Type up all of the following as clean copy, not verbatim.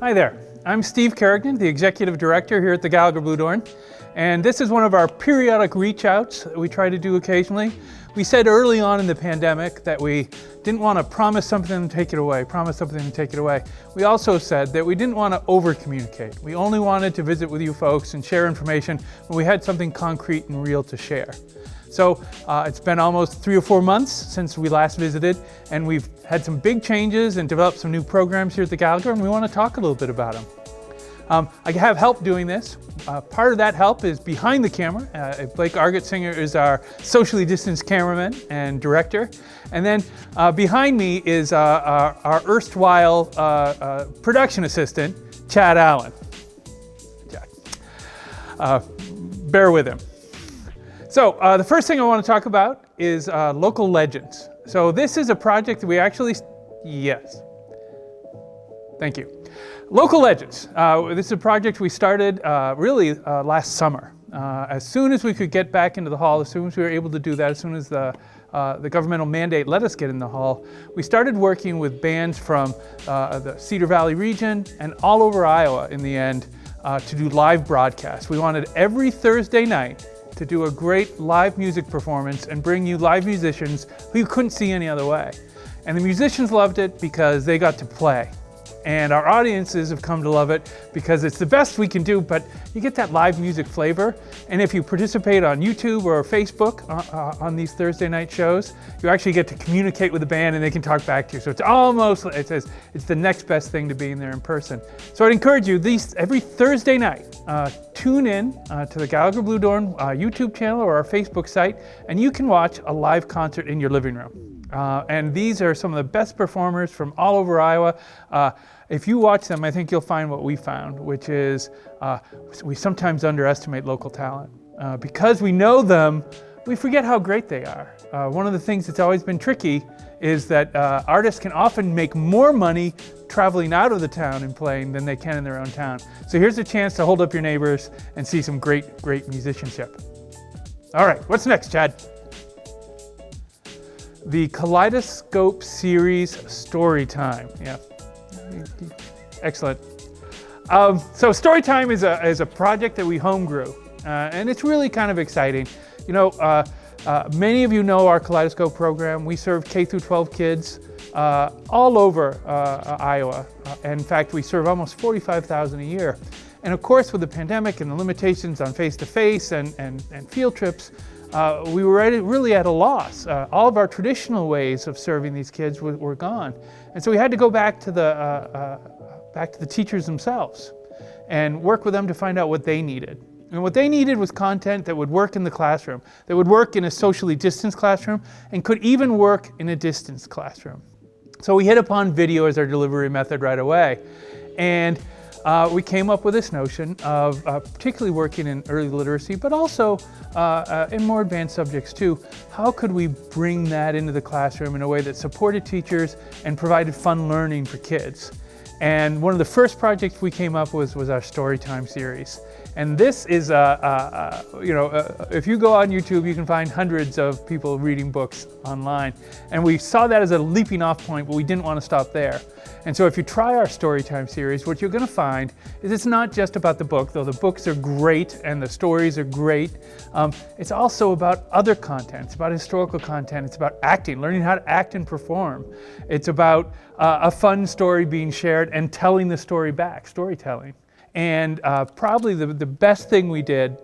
Hi there, I'm Steve Carignan, the Executive Director here at the Gallagher Bluedorn, and this is one of our periodic reach outs that we try to do occasionally. We said early on in the pandemic that we didn't want to promise something and take it away, We also said that we didn't want to over communicate. We only wanted to visit with you folks and share information when we had something concrete and real to share. So it's been almost 3 or 4 months since we last visited, and we've had some big changes and developed some new programs here at the Gallagher, and we want to talk a little bit about them. I have help doing this. Part of that help is behind the camera. Blake Argetsinger is our socially distanced cameraman and director. And then behind me is our erstwhile production assistant, Chad Allen. Bear with him. So the first thing I want to talk about is local legends. So this is a project that we actually, yes, thank you. Local legends. This is a project we started really last summer. As soon as we could get back into the hall, as soon as we were able to do that, as soon as the governmental mandate let us get in the hall, we started working with bands from the Cedar Valley region and all over Iowa in the end to do live broadcasts. We wanted every Thursday night to do a great live music performance and bring you live musicians who you couldn't see any other way. And the musicians loved it because they got to play. And our audiences have come to love it because it's the best we can do, but you get that live music flavor. And if you participate on YouTube or Facebook on these Thursday night shows, you actually get to communicate with the band and they can talk back to you. So it's almost, it's the next best thing to being there in person. So I'd encourage you, every Thursday night, tune in to the Gallagher Bluedorn YouTube channel or our Facebook site, and you can watch a live concert in your living room. And these are some of the best performers from all over Iowa. If you watch them, I think you'll find what we found, which is we sometimes underestimate local talent. Because we know them, we forget how great they are. One of the things that's always been tricky is that artists can often make more money traveling out of the town and playing than they can in their own town. So here's a chance to hold up your neighbors and see some great musicianship. All right, what's next, Chad? The Kaleidoscope series Storytime. Yeah, excellent. So Storytime is a project that we home grew, and it's really kind of exciting. You know, many of you know our Kaleidoscope program. We serve K through 12 kids all over Iowa. In fact, we serve almost 45,000 a year. And of course, with the pandemic and the limitations on face-to-face and field trips, we were really at a loss. All of our traditional ways of serving these kids were gone. And so we had to go back to the teachers themselves and work with them to find out what they needed. And what they needed was content that would work in the classroom, that would work in a socially distanced classroom, and could even work in a distance classroom. So we hit upon video as our delivery method right away. And we came up with this notion of particularly working in early literacy, but also in more advanced subjects too. How could we bring that into the classroom in a way that supported teachers and provided fun learning for kids? And one of the first projects we came up with was our Storytime series. And this is, if you go on YouTube, you can find hundreds of people reading books online. And we saw that as a leaping off point, but we didn't want to stop there. And so if you try our Storytime series, what you're going to find is it's not just about the book, though the books are great and the stories are great. It's also about other content. It's about historical content. It's about acting, learning how to act and perform. It's about a fun story being shared and telling the story back, storytelling. And probably the best thing we did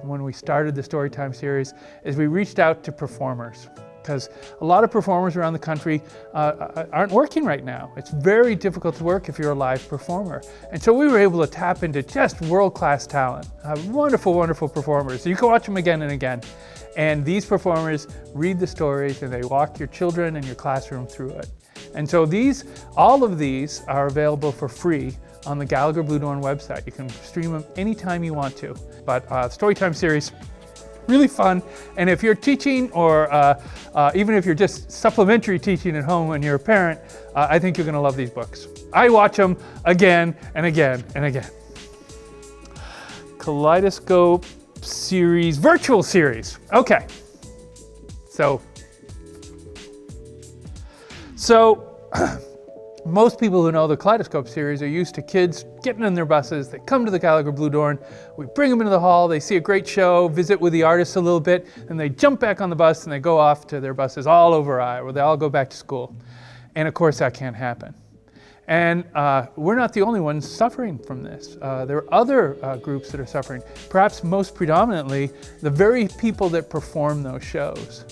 when we started the Storytime series is we reached out to performers. Because a lot of performers around the country aren't working right now. It's very difficult to work if you're a live performer. And so we were able to tap into just world-class talent, wonderful, wonderful performers. You can watch them again and again. And these performers read the stories and they walk your children and your classroom through it. And so all of these are available for free on the Gallagher Bluedorn website. You can stream them anytime you want to. But Storytime series, really fun. And if you're teaching or even if you're just supplementary teaching at home and you're a parent, I think you're going to love these books. I watch them again and again and again. Kaleidoscope series, virtual series. Okay. So Most people who know the Kaleidoscope series are used to kids getting in their buses. They come to the Gallagher Bluedorn, we bring them into the hall, they see a great show, visit with the artists a little bit, and they jump back on the bus and they go off to their buses all over Iowa, where they all go back to school. And of course that can't happen. And we're not the only ones suffering from this. There are other groups that are suffering, perhaps most predominantly the very people that perform those shows.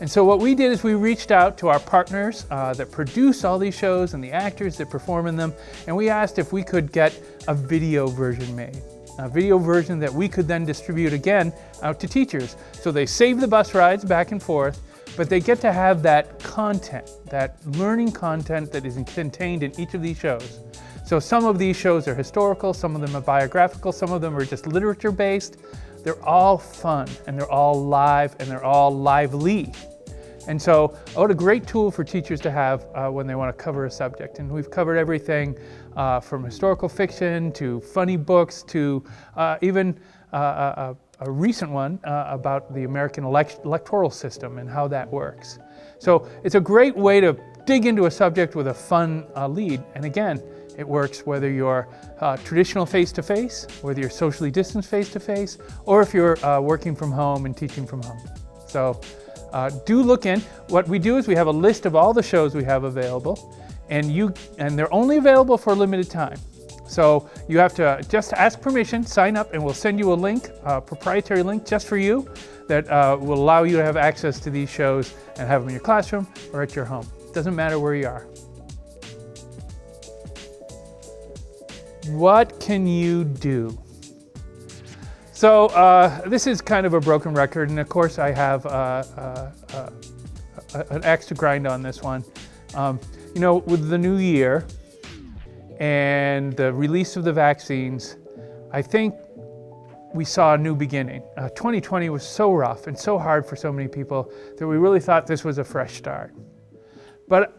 And so what we did is we reached out to our partners that produce all these shows and the actors that perform in them, and we asked if we could get a video version made. A video version that we could then distribute again out to teachers. So they save the bus rides back and forth, but they get to have that content, that learning content that is contained in each of these shows. So some of these shows are historical, some of them are biographical, some of them are just literature based. They're all fun, and they're all live, and they're all lively. And so, what a great tool for teachers to have when they want to cover a subject. And we've covered everything from historical fiction to funny books to even a recent one about the American electoral system and how that works. So it's a great way to dig into a subject with a fun lead. And again, it works whether you're traditional face-to-face, whether you're socially distanced face-to-face, or if you're working from home and teaching from home. So do look in. What we do is we have a list of all the shows we have available, and they're only available for a limited time. So you have to just ask permission, sign up, and we'll send you a link, a proprietary link just for you that will allow you to have access to these shows and have them in your classroom or at your home. Doesn't matter where you are. What can you do? So this is kind of a broken record, and of course I have an axe to grind on this one. You know, with the new year and the release of the vaccines, I think we saw a new beginning. 2020 was so rough and so hard for so many people that we really thought this was a fresh start. But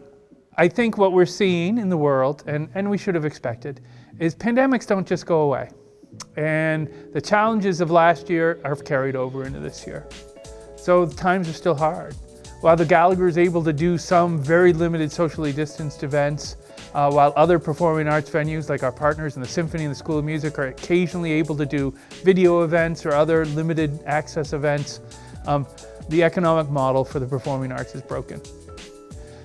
I think what we're seeing in the world, and we should have expected, is pandemics don't just go away. And the challenges of last year are carried over into this year. So the times are still hard. While the Gallagher is able to do some very limited socially distanced events, while other performing arts venues like our partners in the Symphony and the School of Music are occasionally able to do video events or other limited access events, the economic model for the performing arts is broken.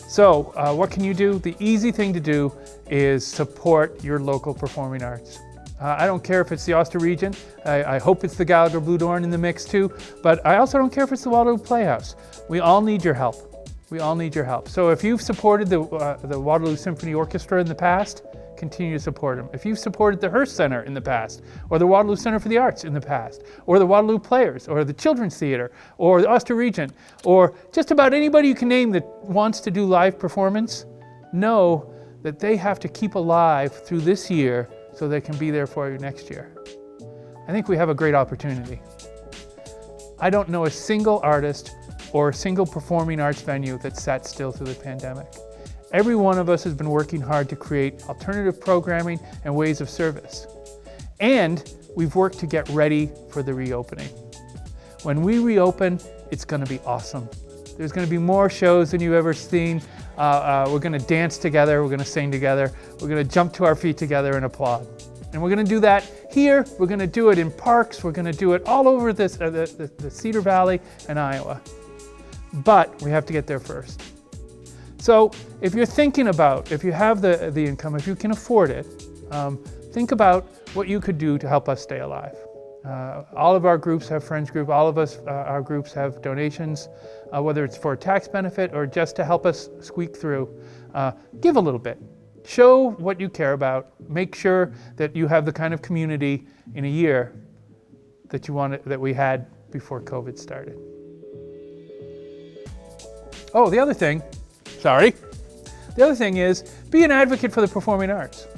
So what can you do? The easy thing to do is support your local performing arts. I don't care if it's the Ulster Region. I hope it's the Gallagher Bluedorn in the mix too, but I also don't care if it's the Waterloo Playhouse. We all need your help. We all need your help. So if you've supported the Waterloo Symphony Orchestra in the past, continue to support them. If you've supported the Hearst Center in the past, or the Waterloo Center for the Arts in the past, or the Waterloo Players, or the Children's Theatre, or the Ulster Region, or just about anybody you can name that wants to do live performance, know that they have to keep alive through this year so they can be there for you next year. I think we have a great opportunity. I don't know a single artist or a single performing arts venue that sat still through the pandemic. Every one of us has been working hard to create alternative programming and ways of service. And we've worked to get ready for the reopening. When we reopen, it's going to be awesome. There's going to be more shows than you've ever seen. We're going to dance together, we're going to sing together, we're going to jump to our feet together and applaud. And we're going to do that here, we're going to do it in parks, we're going to do it all over the Cedar Valley and Iowa. But we have to get there first. So if you're thinking about, if you have the income, if you can afford it, think about what you could do to help us stay alive. All of our groups have Friends Group, all of us, our groups have donations, whether it's for a tax benefit or just to help us squeak through. Give a little bit. Show what you care about. Make sure that you have the kind of community in a year that that we had before COVID started. Oh, the other thing is be an advocate for the performing arts.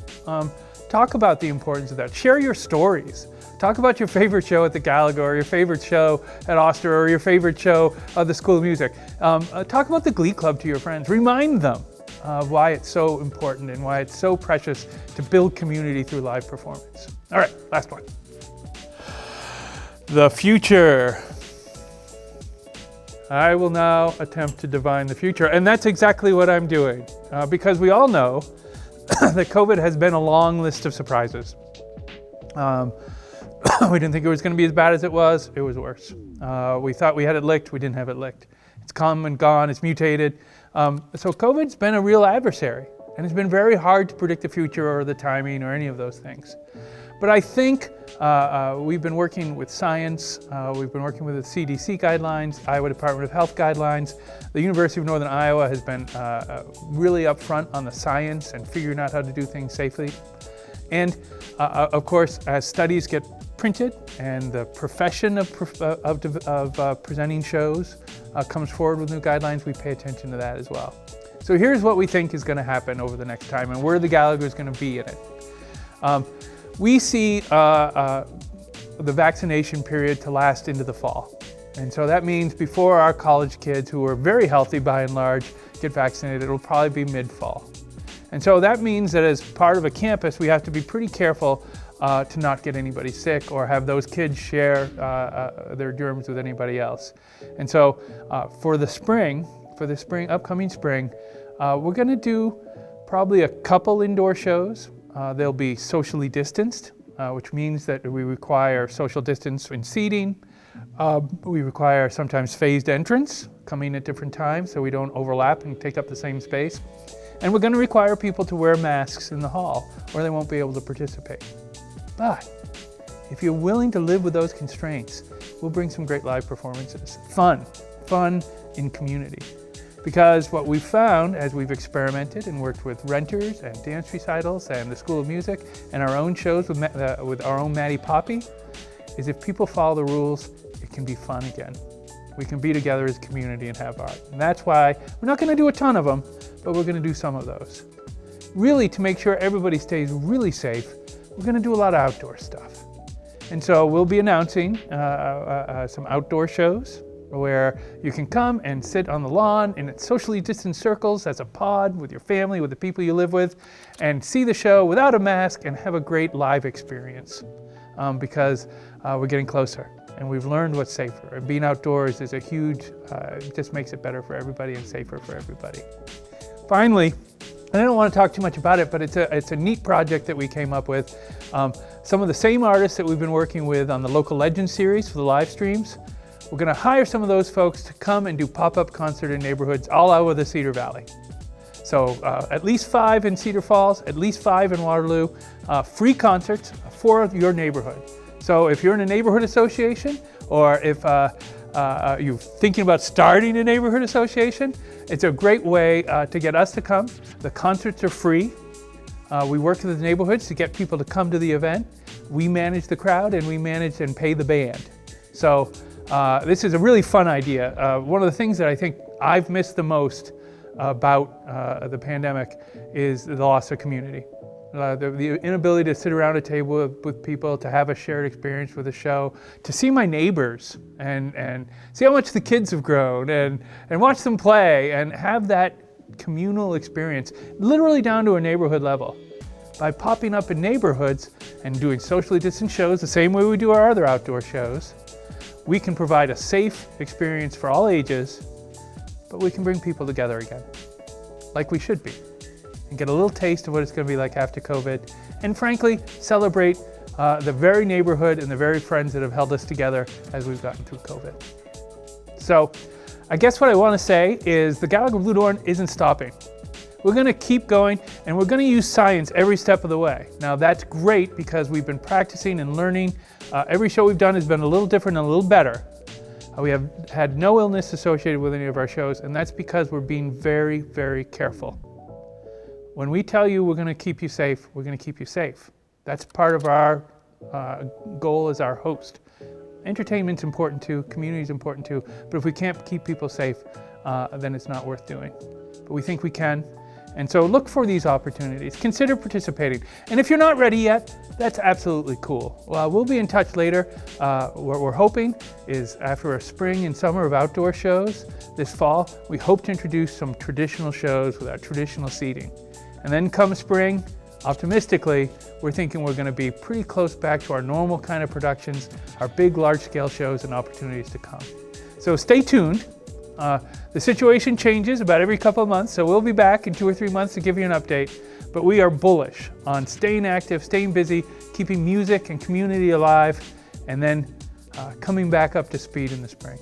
Talk about the importance of that. Share your stories. Talk about your favorite show at the Gallagher, or your favorite show at Ulster, or your favorite show at the School of Music. Talk about the Glee Club to your friends. Remind them of why it's so important and why it's so precious to build community through live performance. All right, last one. The future. I will now attempt to divine the future, and that's exactly what I'm doing, because we all know that COVID has been a long list of surprises. We didn't think it was going to be as bad as it was worse. We thought we had it licked, we didn't have it licked. It's come and gone, it's mutated. So COVID's been a real adversary, and it's been very hard to predict the future or the timing or any of those things. But I think we've been working with science, we've been working with the CDC guidelines, Iowa Department of Health guidelines. The University of Northern Iowa has been really upfront on the science and figuring out how to do things safely. And of course, as studies get printed and the profession of presenting shows comes forward with new guidelines, we pay attention to that as well. So here's what we think is going to happen over the next time and where the Gallagher is going to be in it. We see the vaccination period to last into the fall. And so that means before our college kids, who are very healthy by and large, get vaccinated, it'll probably be mid-fall. And so that means that as part of a campus, we have to be pretty careful to not get anybody sick or have those kids share their germs with anybody else. And so for the upcoming spring, we're going to do probably a couple indoor shows. They'll be socially distanced, which means that we require social distance in seating. We require sometimes phased entrance, coming at different times so we don't overlap and take up the same space. And we're going to require people to wear masks in the hall or they won't be able to participate. But if you're willing to live with those constraints, we'll bring some great live performances. Fun in community. Because what we've found as we've experimented and worked with renters and dance recitals and the School of Music and our own shows with our own Maddie Poppy, is if people follow the rules, it can be fun again. We can be together as a community and have art. And that's why we're not going to do a ton of them, but we're going to do some of those. Really, to make sure everybody stays really safe, we're going to do a lot of outdoor stuff. And so we'll be announcing some outdoor shows where you can come and sit on the lawn in socially distanced circles as a pod with your family, with the people you live with, and see the show without a mask and have a great live experience because we're getting closer and we've learned what's safer. And being outdoors is a huge, it just makes it better for everybody and safer for everybody. Finally, and I don't want to talk too much about it, but it's a neat project that we came up with. Some of the same artists that we've been working with on the Local Legends series for the live streams, we're going to hire some of those folks to come and do pop-up concert in neighborhoods all over the Cedar Valley. So at least 5 in Cedar Falls, at least 5 in Waterloo, free concerts for your neighborhood. So if you're in a neighborhood association, or if you're thinking about starting a neighborhood association, it's a great way to get us to come. The concerts are free. We work with the neighborhoods to get people to come to the event. We manage the crowd and we manage and pay the band. So this is a really fun idea. One of the things that I think I've missed the most about the pandemic is the loss of community. The inability to sit around a table with people, to have a shared experience with a show, to see my neighbors and see how much the kids have grown and watch them play and have that communal experience, literally down to a neighborhood level. By popping up in neighborhoods and doing socially distant shows the same way we do our other outdoor shows, we can provide a safe experience for all ages, but we can bring people together again, like we should be, and get a little taste of what it's going to be like after COVID, and frankly, celebrate the very neighborhood and the very friends that have held us together as we've gotten through COVID. So I guess what I want to say is the Gallagher Bluedorn isn't stopping. We're going to keep going, and we're going to use science every step of the way. Now that's great because we've been practicing and learning. Every show we've done has been a little different and a little better. We have had no illness associated with any of our shows, and that's because we're being very, very careful. When we tell you we're going to keep you safe, we're going to keep you safe. That's part of our goal as our host. Entertainment's important too, community's important too, but if we can't keep people safe, then it's not worth doing. But we think we can. And so look for these opportunities. Consider participating. And if you're not ready yet, that's absolutely cool. Well, we'll be in touch later. What we're hoping is after a spring and summer of outdoor shows this fall, we hope to introduce some traditional shows with our traditional seating. And then come spring, optimistically, we're thinking we're going to be pretty close back to our normal kind of productions, our big large-scale shows and opportunities to come. So stay tuned The situation changes about every couple of months, so we'll be back in 2 or 3 months to give you an update. But we are bullish on staying active, staying busy, keeping music and community alive, and then coming back up to speed in the spring.